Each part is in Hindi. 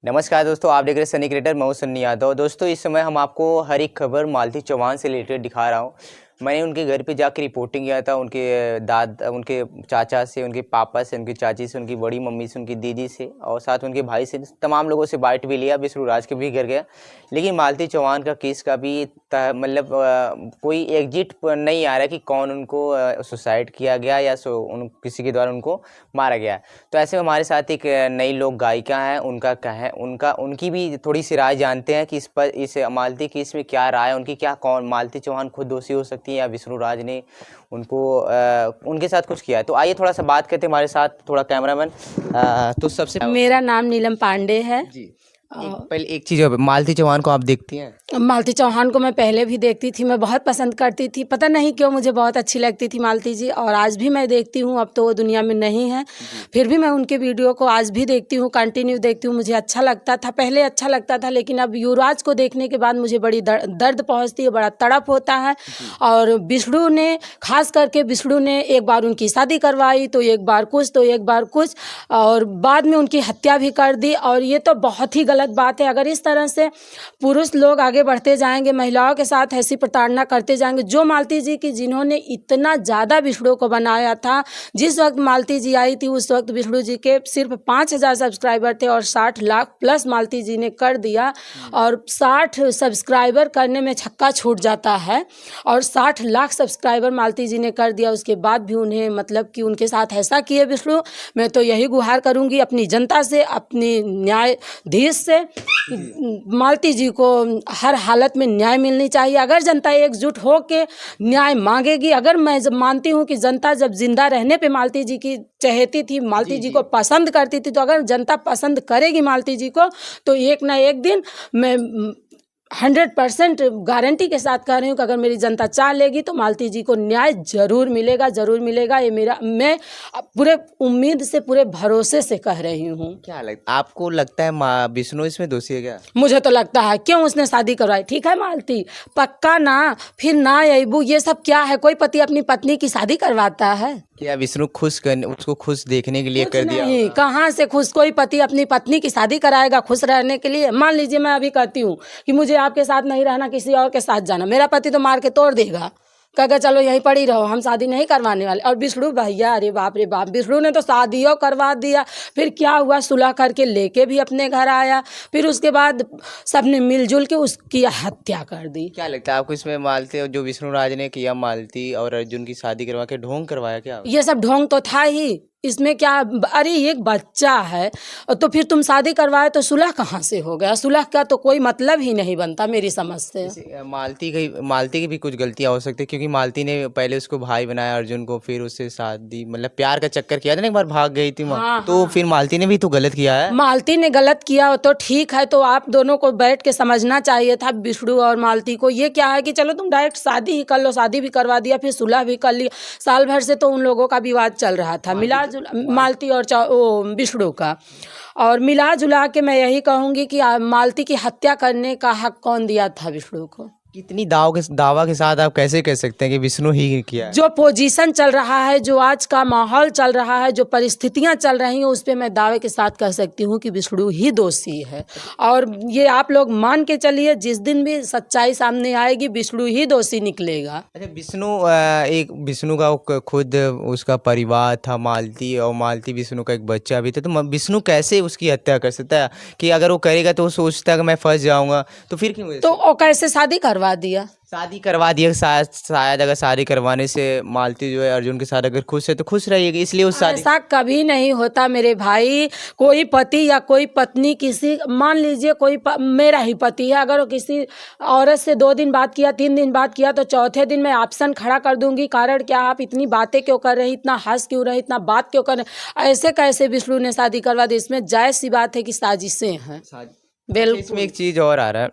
नमस्कार दोस्तों, आप देख रहे हैं सनी क्रिएटर। मैं हूं सन्नी यादव। दोस्तों, इस समय हम आपको हर एक खबर मालती चौहान से रिलेटेड दिखा रहा हूं। मैंने उनके घर पे जाकर रिपोर्टिंग किया था, उनके चाचा से, उनके पापा से, उनकी चाची से, उनकी बड़ी मम्मी से, उनकी दीदी से और साथ उनके भाई से, तमाम लोगों से बाइट भी लिया। विष्णु राज के भी घर गया, लेकिन मालती चौहान का केस का भी मतलब कोई एग्जिट नहीं आ रहा कि कौन उनको सुसाइड किया गया या किसी के द्वारा उनको मारा गया। तो ऐसे में हमारे साथ एक नई लोक गायिका हैं, उनका क्या है, उनकी भी थोड़ी सी राय जानते हैं कि इस मालती केस में क्या राय है उनकी। क्या कौन मालती चौहान खुद दोषी हो सकती है या विष्णु राज ने उनको उनके साथ कुछ किया है? तो आइए थोड़ा सा बात करते हैं। हमारे साथ थोड़ा कैमरामैन। तो सबसे मेरा नाम नीलम पांडे है जी, पहले एक चीज़, मालती चौहान को आप देखती हैं? मालती चौहान को मैं पहले भी देखती थी, मैं बहुत पसंद करती थी। पता नहीं क्यों मुझे बहुत अच्छी लगती थी मालती जी, और आज भी मैं देखती हूँ। अब तो वो दुनिया में नहीं है, फिर भी मैं उनके वीडियो को आज भी देखती हूँ, कंटिन्यू देखती हूँ। मुझे अच्छा लगता था, पहले अच्छा लगता था, लेकिन अब युवराज को देखने के बाद मुझे बड़ी दर्द पहुँचती है, बड़ा तड़प होता है। और विष्णु ने, खास करके विष्णु ने एक बार उनकी शादी करवाई तो एक बार कुछ, तो एक बार कुछ, और बाद में उनकी हत्या भी कर दी। और ये तो बहुत ही गलत बात है। अगर इस तरह से पुरुष लोग आगे बढ़ते जाएंगे, महिलाओं के साथ ऐसी प्रताड़ना करते जाएंगे, जो मालती जी की जिन्होंने इतना ज़्यादा विष्णु को बनाया था। जिस वक्त मालती जी आई थी उस वक्त विष्णु जी के सिर्फ 5,000 सब्सक्राइबर थे और 60 लाख प्लस मालती जी ने कर दिया। और 60 सब्सक्राइबर करने में छक्का छूट जाता है, और 60 लाख सब्सक्राइबर मालती जी ने कर दिया। उसके बाद भी उन्हें मतलब कि उनके साथ ऐसा किए विष्णु। मैं तो यही गुहार करूँगी अपनी जनता से, अपनी न्यायाधीश से, मालती जी को हर हालत में न्याय मिलनी चाहिए। अगर जनता एकजुट हो के न्याय मांगेगी, अगर मैं जब मानती हूँ कि जनता जब जिंदा रहने पे मालती जी की चहेती थी, मालती जी को पसंद करती थी, तो अगर जनता पसंद करेगी मालती जी को, तो एक ना एक दिन मैं 100% गारंटी के साथ कह रही हूँ कि अगर मेरी जनता चाह लेगी तो मालती जी को न्याय जरूर मिलेगा, जरूर मिलेगा। ये मैं पूरे उम्मीद से, पूरे भरोसे से कह रही हूँ। क्या आपको लगता है विष्णु इसमें दोषी है क्या? मुझे तो लगता है, क्यों उसने शादी करवाई। ठीक है मालती, पक्का ना, फिर ना अबू, ये सब क्या है? कोई पति अपनी पत्नी की शादी करवाता है क्या विष्णु उसको खुश देखने के लिए कुछ कर दिया नहीं, होगा? कहाँ से खुश? कोई पति अपनी पत्नी की शादी कराएगा खुश रहने के लिए? मान लीजिए मैं अभी कहती हूँ कि मुझे आपके साथ नहीं रहना, किसी और के साथ जाना, मेरा पति तो मार के तोड़ देगा, कहेगा चलो यहीं पड़ी रहो, हम शादी नहीं करवाने वाले। और विष्णु भैया, अरे बाप रे बाप, विष्णु ने तो शादियों करवा दिया। फिर क्या हुआ? सुलह करके लेके भी अपने घर आया, फिर उसके बाद सबने मिलजुल के उसकी हत्या कर दी। क्या लगता है आपको इसमें मालती जो विष्णु राज ने किया, मालती और अर्जुन की शादी करवा के ढोंग करवाया क्या? ये सब ढोंग तो था ही, इसमें क्या? अरे एक बच्चा है, तो फिर तुम शादी करवाए तो सुलह कहाँ से हो गया? सुलह का तो कोई मतलब ही नहीं बनता मेरी समझ से। मालती की भी कुछ गलतियां हो सकती है, क्योंकि मालती ने पहले उसको भाई बनाया अर्जुन को, फिर उससे शादी मतलब प्यार का चक्कर किया था ना, एक बार भाग गई थी हाँ, तो हाँ। फिर मालती ने भी तो गलत किया है। मालती ने गलत किया तो ठीक है, तो आप दोनों को बैठ के समझना चाहिए था, विष्णु और मालती को। ये क्या है कि चलो तुम डायरेक्ट शादी ही कर लो, शादी भी करवा दिया, फिर सुलह भी कर लिया। साल भर से तो उन लोगों का विवाद चल रहा था, मालती और विष्णु का। और मिला जुला के मैं यही कहूँगी कि मालती की हत्या करने का हक कौन दिया था विष्णु को? कितनी दावा के साथ आप कैसे कह सकते हैं कि विष्णु ही किया है? जो पोजीशन चल रहा है, जो आज का माहौल चल रहा है, जो परिस्थितियां चल रही हैं, उस पे मैं दावे के साथ कह सकती हूँ कि विष्णु ही दोषी है। और ये आप लोग मान के चलिए, जिस दिन भी सच्चाई सामने आएगी विष्णु ही दोषी निकलेगा। अच्छा, विष्णु का खुद उसका परिवार था, मालती, और मालती विष्णु का एक बच्चा भी था, तो विष्णु कैसे उसकी हत्या कर सकता है? कि अगर वो करेगा तो वो सोचता है कि मैं फंस जाऊंगा, तो फिर क्यों तो वो कैसे शादी करवा दिया? शादी करवा दिया? शायद अगर शादी करवाने से मालती जो है अर्जुन के साथ अगर खुश है तो खुश रहेगी, इसलिए उस शादी। ऐसा कभी नहीं होता मेरे भाई। कोई पति या कोई पत्नी किसी, मान लीजिए कोई मेरा ही पति है, अगर वो किसी औरत से 2 दिन बात किया, 3 दिन बात किया, तो चौथे दिन मैं ऑप्शन खड़ा कर दूंगी, कारण क्या? आप इतनी बातें क्यों कर रहे हैं, इतना हंस क्यों रहे, इतना बात क्यों कर रहे हैं? ऐसे कैसे विष्णु ने शादी करवा दी? इसमें जायज़ सी बात है कि साजिशें हैं। बिल्कुल। इसमें एक चीज़ और आ रहा है,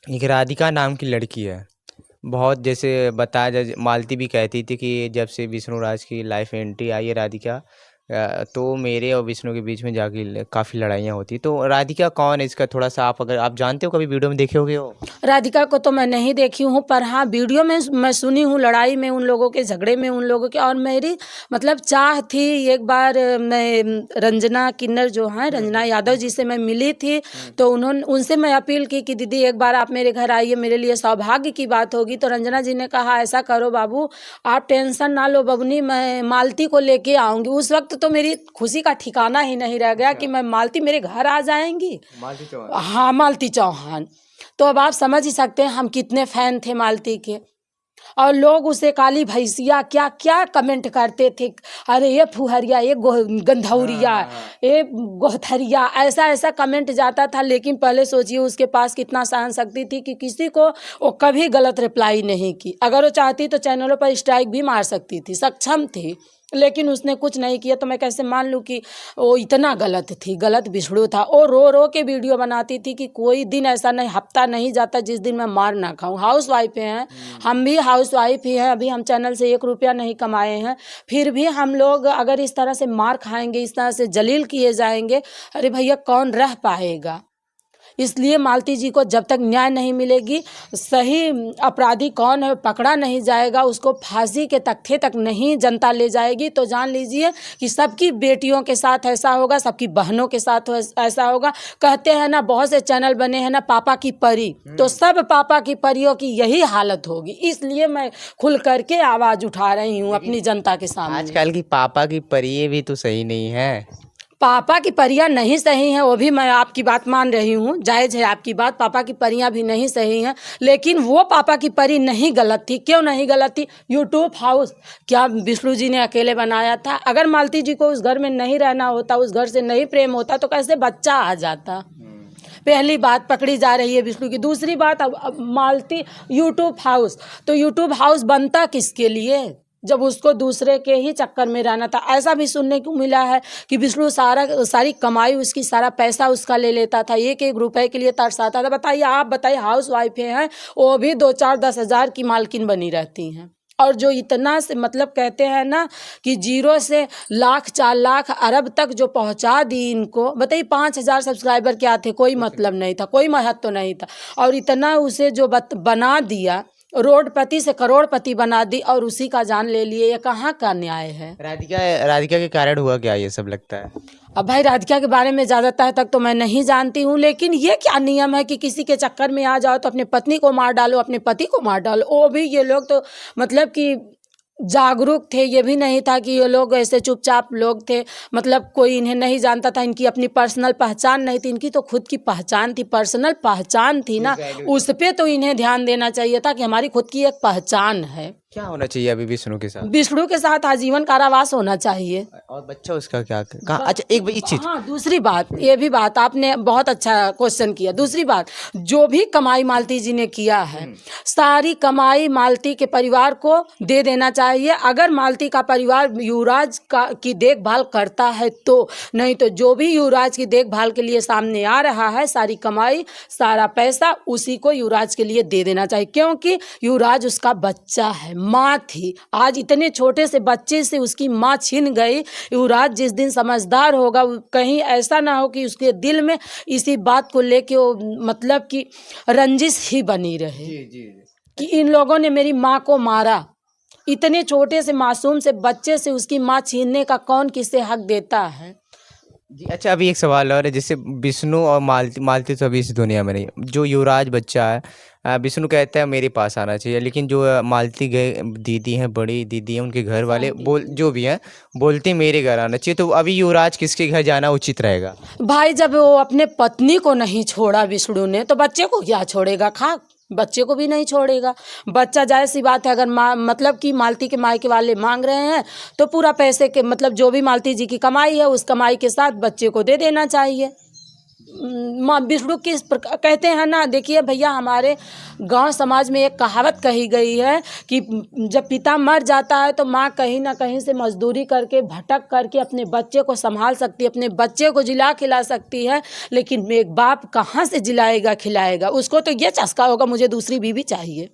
एक राधिका नाम की लड़की है, बहुत जैसे बताया जाए, मालती भी कहती थी कि जब से विष्णु राज की लाइफ एंट्री आई है राधिका, तो मेरे और विष्णु के बीच में जाके काफ़ी लड़ाइयाँ होती। तो राधिका कौन है इसका थोड़ा सा आप अगर आप जानते हो, कभी वीडियो में देखे होगे हो? राधिका को तो मैं नहीं देखी हूँ, पर हाँ वीडियो में मैं सुनी हूँ, लड़ाई में उन लोगों के, झगड़े में उन लोगों के। और मेरी मतलब चाह थी एक बार मैं रंजना किन्नर जो हैं, रंजना यादव जी से मैं मिली थी, तो उनसे मैं अपील की कि दीदी एक बार आप मेरे घर आइए, मेरे लिए सौभाग्य की बात होगी। तो रंजना जी ने कहा ऐसा करो बाबू, आप टेंशन ना लो बबनी, मैं मालती को लेके आऊँगी। उस वक्त तो मेरी खुशी का ठिकाना ही नहीं रह गया कि मैं मालती मेरे घर आ जाएंगी। मालती चौहान। हाँ, मालती चौहान। तो अब आप समझ ही सकते हैं हम कितने फैन थे मालती के। और लोग उसे काली भैंसिया क्या क्या कमेंट करते थे, अरे ये फुहरिया, ये गंधौरिया, ये गोथरिया, ऐसा ऐसा कमेंट जाता था। लेकिन पहले सोचिए उसके पास कितना सहन शक्ति थी कि किसी को वो कभी गलत रिप्लाई नहीं की। अगर वो चाहती तो चैनलों पर स्ट्राइक भी मार सकती थी, सक्षम थी, लेकिन उसने कुछ नहीं किया। तो मैं कैसे मान लूँ कि वो इतना गलत थी, गलत विष्णु था। वो रो रो के वीडियो बनाती थी कि कोई दिन ऐसा नहीं, हफ्ता नहीं जाता जिस दिन मैं मार ना खाऊं। हाउस वाइफ हैं, हम भी हाउस वाइफ ही हैं, अभी हम चैनल से 1 रुपया नहीं कमाए हैं, फिर भी हम लोग अगर इस तरह से मार खाएंगे, इस तरह से जलील किए जाएंगे, अरे भैया कौन रह पाएगा। इसलिए मालती जी को जब तक न्याय नहीं मिलेगी, सही अपराधी कौन है पकड़ा नहीं जाएगा, उसको फांसी के तख्ते तक नहीं जनता ले जाएगी, तो जान लीजिए कि सबकी बेटियों के साथ ऐसा होगा, सबकी बहनों के साथ ऐसा होगा। कहते हैं ना बहुत से चैनल बने हैं ना पापा की परी, तो सब पापा की परियों की यही हालत होगी। इसलिए मैं खुल करके आवाज़ उठा रही हूँ अपनी जनता के सामने। आजकल की पापा की परिये भी तो सही नहीं है। पापा की परियां नहीं सही हैं, वो भी मैं आपकी बात मान रही हूँ, जायज़ है आपकी बात, पापा की परियां भी नहीं सही हैं, लेकिन वो पापा की परी नहीं गलत थी। क्यों नहीं गलत थी? यूट्यूब हाउस क्या विष्णु जी ने अकेले बनाया था? अगर मालती जी को उस घर में नहीं रहना होता, उस घर से नहीं प्रेम होता, तो कैसे बच्चा आ जाता? पहली बात पकड़ी जा रही है विष्णु की। दूसरी बात, अब मालती यूट्यूब हाउस, तो यूट्यूब हाउस बनता किसके लिए जब उसको दूसरे के ही चक्कर में रहना था। ऐसा भी सुनने को मिला है कि विष्णु सारी कमाई उसकी, सारा पैसा उसका ले लेता था, 1-1 रुपए के लिए तरसाता था। बताइए, आप बताइए, हाउस वाइफ हैं, वो भी 2-4-10 हज़ार की मालकिन बनी रहती हैं। और जो इतना से मतलब कहते हैं ना कि 0 से लाख, 4 लाख, अरब तक जो पहुंचा दी इनको। बताइए 5,000 सब्सक्राइबर क्या थे? कोई मतलब नहीं था, कोई महत्व तो नहीं था। और इतना उसे जो बना दिया, रोडपति से करोड़पति बना दी, और उसी का जान ले लिए। ये कहाँ का न्याय है? राधिका के कारण हुआ क्या ये सब लगता है? अब भाई राधिका के बारे में ज़्यादा तह तक तो मैं नहीं जानती हूँ, लेकिन ये क्या नियम है कि किसी के चक्कर में आ जाओ तो अपने पत्नी को मार डालो, अपने पति को मार डालो। वो भी ये लोग तो मतलब कि जागरूक थे, ये भी नहीं था कि ये लोग ऐसे चुपचाप लोग थे, मतलब कोई इन्हें नहीं जानता था, इनकी अपनी पर्सनल पहचान नहीं थी। इनकी तो खुद की पहचान थी, पर्सनल पहचान थी ना, उस पे तो इन्हें ध्यान देना चाहिए था कि हमारी खुद की एक पहचान है। क्या होना चाहिए अभी विष्णु के साथ? विष्णु के साथ आजीवन कारावास होना चाहिए। और बच्चा उसका क्या कहा? अच्छा एक चीज, हाँ, दूसरी बात, ये भी बात आपने बहुत अच्छा क्वेश्चन किया। दूसरी बात, जो भी कमाई मालती जी ने किया है, सारी कमाई मालती के परिवार को दे देना चाहिए। अगर मालती का परिवार युवराज की देखभाल करता है तो, नहीं तो जो भी युवराज की देखभाल के लिए सामने आ रहा है, सारी कमाई, सारा पैसा उसी को युवराज के लिए दे देना चाहिए, क्योंकि युवराज उसका बच्चा है, माँ थी। आज इतने छोटे से बच्चे से उसकी माँ छीन गई। युवराज जिस दिन समझदार होगा, कहीं ऐसा ना हो कि उसके दिल में इसी बात को लेके वो मतलब कि रंजिश ही बनी रहे कि इन लोगों ने मेरी माँ को मारा। इतने छोटे से मासूम से बच्चे से उसकी माँ छीनने का कौन किसे हक देता है? जी अच्छा, अभी एक सवाल और है, जैसे विष्णु और मालती तो अभी इस दुनिया में नहीं, जो युवराज बच्चा है, विष्णु कहता है मेरे पास आना चाहिए, लेकिन जो मालती गए दीदी हैं, बड़ी दीदी हैं, उनके घर वाले जो भी हैं बोलते हैं मेरे घर आना चाहिए। तो अभी युवराज किसके घर जाना उचित रहेगा? भाई जब वो अपने पत्नी को नहीं छोड़ा विष्णु ने, तो बच्चे को क्या छोड़ेगा? खाक, बच्चे को भी नहीं छोड़ेगा। बच्चा जाहिर सी बात है, अगर मतलब कि मालती के मायके वाले मांग रहे हैं तो पूरा पैसे के मतलब जो भी मालती जी की कमाई है, उस कमाई के साथ बच्चे को दे देना चाहिए। विष्णु किस प्रकार कहते हैं ना, देखिए भैया, हमारे गांव समाज में एक कहावत कही गई है कि जब पिता मर जाता है तो माँ कहीं ना कहीं से मजदूरी करके, भटक करके अपने बच्चे को संभाल सकती है, अपने बच्चे को जिला खिला सकती है, लेकिन एक बाप कहाँ से जिलाएगा खिलाएगा? उसको तो ये चस्का होगा मुझे दूसरी बीवी चाहिए।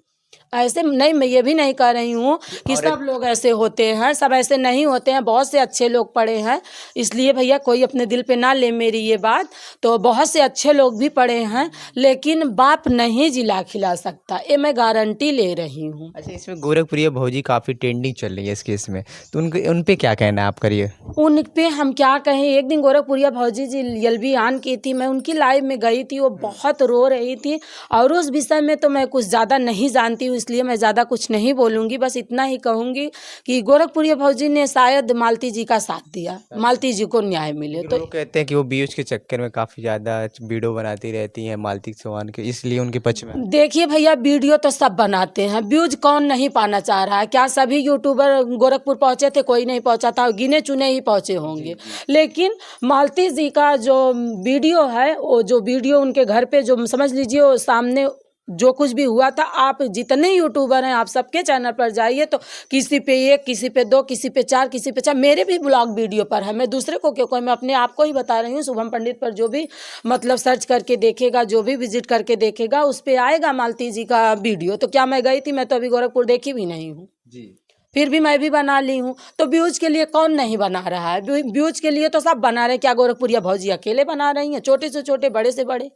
ऐसे नहीं, मैं ये भी नहीं कह रही हूँ कि सब लोग ऐसे होते हैं, सब ऐसे नहीं होते हैं, बहुत से अच्छे लोग पढ़े हैं। इसलिए भैया कोई अपने दिल पे ना ले मेरी ये बात, तो बहुत से अच्छे लोग भी पढ़े हैं, लेकिन बाप नहीं जिला खिला सकता, ये मैं गारंटी ले रही हूँ। अच्छा, इसमें गोरखपुरी भौजी काफ़ी ट्रेंडिंग चल रही है इस केस में, तो उन पे क्या कहना है आप करिए? उन पे हम क्या कहें, एक दिन गोरखपुरिया भौजी जी एलबी आन की थी, मैं उनकी लाइव में गई थी, वो बहुत रो रही थी, और उस विषय में तो मैं कुछ ज़्यादा नहीं जानती हूँ, इसलिए मैं ज़्यादा कुछ नहीं बोलूँगी। बस इतना ही कहूँगी कि गोरखपुरिया भौजी ने शायद मालती जी का साथ दिया, मालती जी को न्याय मिले। तो लोग कहते हैं कि वो व्यूज के चक्कर में काफ़ी ज़्यादा वीडियो बनाती रहती हैं मालती चौहान के, इसलिए उनके पक्ष में। देखिए भैया, वीडियो तो सब बनाते हैं, व्यूज कौन नहीं पाना चाह रहा है? क्या सभी यूट्यूबर गोरखपुर पहुंचे थे? कोई नहीं पहुंचा था, गिने चुने ही पहुंचे होंगे। लेकिन मालती जी का जो वीडियो है, वो जो वीडियो उनके घर पे जो समझ लीजिए वो सामने जो कुछ भी हुआ था, आप जितने यूट्यूबर हैं आप सबके चैनल पर जाइए तो किसी पे 1, किसी पे 2, किसी पे 4, किसी पे 4, मेरे भी ब्लॉग वीडियो पर है। मैं दूसरे को क्यों कहूँ, मैं अपने आप को ही बता रही हूँ। शुभम पंडित पर जो भी मतलब सर्च करके देखेगा, जो भी विजिट करके देखेगा, उस पर आएगा मालती जी का वीडियो। तो क्या मैं गई थी? मैं तो अभी गोरखपुर देखी भी नहीं हूँ जी। फिर भी मैं भी बना ली हूँ। तो व्यूज के लिए कौन नहीं बना रहा है? व्यूज के लिए तो सब बना रहे हैं। क्या गोरखपुरिया भौजी अकेले बना रही हैं? छोटे से छोटे, बड़े से बड़े।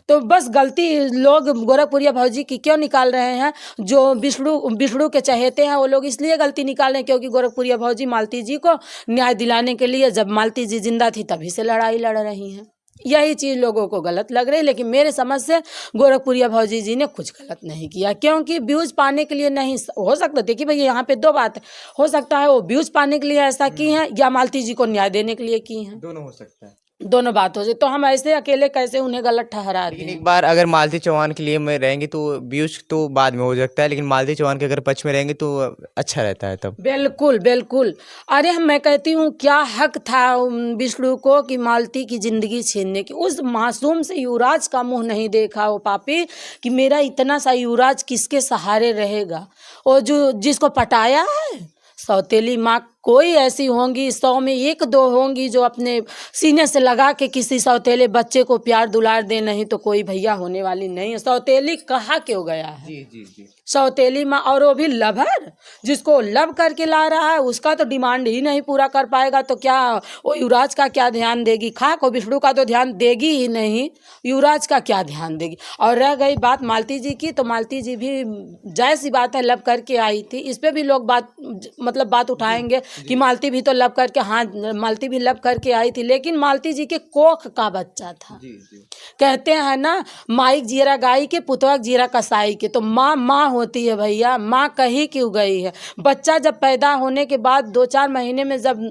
तो बस गलती लोग गोरखपुरिया भौजी की क्यों निकाल रहे हैं? जो विष्णु के चहेते हैं वो लोग इसलिए गलती निकाल रहे हैं क्योंकि गोरखपुरिया भौजी मालती जी को न्याय दिलाने के लिए, जब मालती जी जिंदा थी तभी से लड़ाई लड़ रही हैं। यही चीज़ लोगों को गलत लग रही है, लेकिन मेरे समझ से गोरखपुरिया भौजी जी ने कुछ गलत नहीं किया, क्योंकि व्यूज पाने के लिए नहीं हो सकता। देखिए भैया, यहाँ पे 2 बात है, हो सकता है वो व्यूज पाने के लिए ऐसा की हैं, या मालती जी को न्याय देने के लिए की हैं। दोनों हो सकता है। दोनों बात हो जाए, तो हम ऐसे अकेले कैसे उन्हें गलत ठहरा लेकिन दें? एक बार अगर मालती चौहान के लिए में रहेंगे तो व्यूज तो बाद में हो सकता है, लेकिन मालती चौहान के अगर पक्ष में रहेंगे तो अच्छा रहता है तब। बिल्कुल बिल्कुल। अरे मैं कहती हूँ, क्या हक था विष्णु को कि मालती की जिंदगी छीनने की? उस मासूम से युवराज का मुंह नहीं देखा वो पापी कि मेरा इतना सा युवराज किसके सहारे रहेगा? वो जो जिसको पटाया है, सौतेली माँ कोई ऐसी होंगी, 100 में 1-2 होंगी जो अपने सीने से लगा के किसी सौतेले बच्चे को प्यार दुलार दे, नहीं तो कोई भैया होने वाली नहीं है। सौतेली कहा क्यों गया है? जी जी जी। सौतेली माँ, और वो भी लवर, जिसको लव करके ला रहा है, उसका तो डिमांड ही नहीं पूरा कर पाएगा, तो क्या वो युवराज का क्या ध्यान देगी? खाक हो, विष्णु का तो ध्यान देगी ही नहीं, युवराज का क्या ध्यान देगी? और रह गई बात मालती जी की, तो मालती जी भी जायज़ सी बात है, लव करके आई थी। इस पे भी लोग बात उठाएंगे कि मालती भी तो लव करके, हाँ मालती भी लव करके आई थी, लेकिन मालती जी के कोख का बच्चा था। जी जी। कहते हैं ना, माइक जीरा गाई के, पुतवक जीरा कसाई के। तो माँ होती है भैया, माँ कही क्यों गई है? बच्चा जब पैदा होने के बाद 2-4 महीने में जब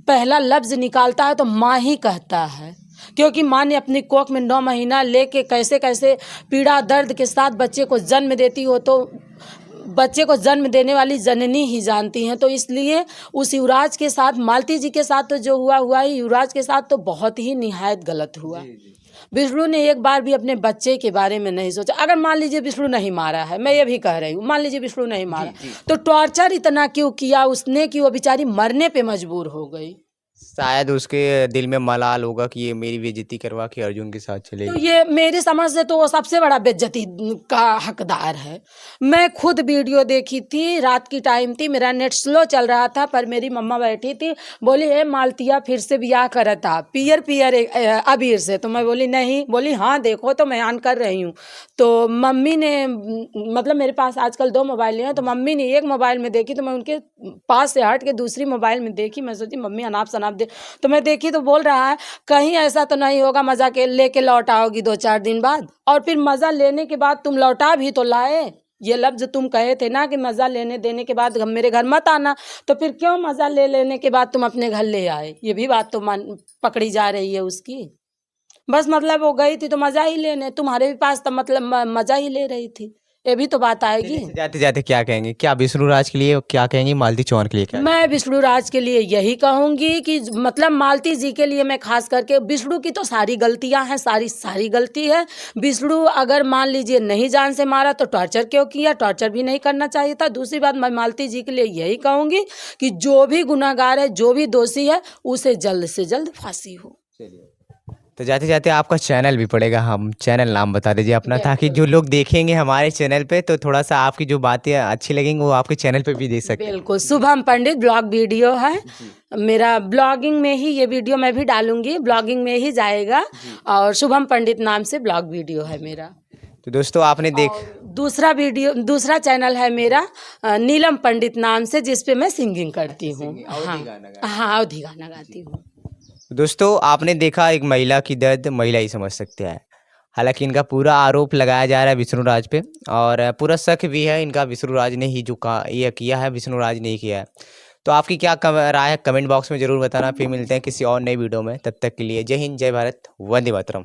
पहला लफ्ज निकालता है तो माँ ही कहता है, क्योंकि माँ ने अपनी कोख में 9 महीना लेके कैसे कैसे पीड़ा दर्द के साथ बच्चे को जन्म देती हो, तो बच्चे को जन्म देने वाली जननी ही जानती हैं। तो इसलिए उस युवराज के साथ, मालती जी के साथ तो जो हुआ ही, युवराज के साथ तो बहुत ही निहायत गलत हुआ। विष्णु ने एक बार भी अपने बच्चे के बारे में नहीं सोचा। अगर मान लीजिए विष्णु नहीं मारा है, मैं ये भी कह रही हूँ, मान लीजिए विष्णु नहीं मारा, तो टॉर्चर इतना क्यों किया उसने कि वो बेचारी मरने पे मजबूर हो गई? शायद उसके दिल में मलाल होगा कि ये मेरी बेइज्जती करवा के अर्जुन के साथ तो चलेगी। ये मेरी समझ से तो वो सबसे बड़ा बेइज्जती का हकदार है। मैं खुद वीडियो देखी थी, रात की टाइम थी, मेरा नेट स्लो चल रहा था, पर मेरी मम्मा बैठी थी, बोली हे मालतिया फिर से ब्याह करता पियर पियर अबीर से। तो मैं बोली नहीं, बोली हाँ देखो तो मैं ऑन कर रही हूँ। तो मम्मी ने, मतलब मेरे पास आजकल 2 मोबाइल हैं, तो मम्मी ने एक मोबाइल में देखी, तो मैं उनके पास से हट के दूसरी मोबाइल में देखी। मैं सोची मम्मी अनाप शनाप दे, तो मैं देखी तो बोल रहा है कहीं ऐसा तो नहीं होगा मज़ा के लेके लौट आओगी 2-4 दिन बाद, और फिर मज़ा लेने के बाद तुम लौटा भी तो लाए। ये लफ्ज़ तुम कहे थे ना कि मज़ा लेने देने के बाद मेरे घर मत आना, तो फिर क्यों मज़ा ले लेने के बाद तुम अपने घर ले आए? ये भी बात तो पकड़ी जा रही है उसकी। बस मतलब वो गई थी तो मज़ा ही लेने, तुम्हारे भी पास तो मतलब मज़ा ही ले रही थी, ये भी तो बात आएगी। जाते जाते क्या कहेंगे, क्या विष्णु राज के लिए क्या कहेंगी, मालती चौहान के लिए क्या? मैं विष्णु राज के लिए यही कहूँगी कि मतलब मालती जी के लिए मैं खास करके, विष्णु की तो सारी गलतियाँ हैं, सारी गलती है। विष्णु अगर मान लीजिए नहीं जान से मारा तो टॉर्चर क्यों किया? टॉर्चर भी नहीं करना चाहिए था। दूसरी बात, मैं मालती जी के लिए यही कहूँगी कि जो भी गुनाहगार है, जो भी दोषी है, उसे जल्द से जल्द फांसी हो। चलिए। तो जाते जाते आपका चैनल भी पड़ेगा, हम चैनल नाम बता दीजिए अपना, ताकि जो लोग देखेंगे हमारे चैनल पे तो थोड़ा सा आपकी जो बातें अच्छी लगेंगी वो आपके चैनल पे भी देख सकते हैं। बिल्कुल, शुभम पंडित ब्लॉग वीडियो है मेरा। ब्लॉगिंग में ही ये वीडियो मैं भी डालूंगी, ब्लॉगिंग में ही जाएगा। और शुभम पंडित नाम से ब्लॉग वीडियो है मेरा। तो दोस्तों आपने दूसरा चैनल है मेरा नीलम पंडित नाम से, जिसपे मैं सिंगिंग करती हूँ। हाँ, अवधी गाना गाती हूँ। दोस्तों आपने देखा एक महिला की दर्द महिला ही समझ सकते हैं। हालांकि इनका पूरा आरोप लगाया जा रहा है विष्णुराज पे, और पूरा शक भी है इनका विष्णुराज ने ही जो ये किया है, विष्णुराज ने ही किया है। तो आपकी क्या राय है कमेंट बॉक्स में ज़रूर बताना। फिर मिलते हैं किसी और नई वीडियो में, तब तक के लिए जय हिंद, जय भारत, वंदे मातरम।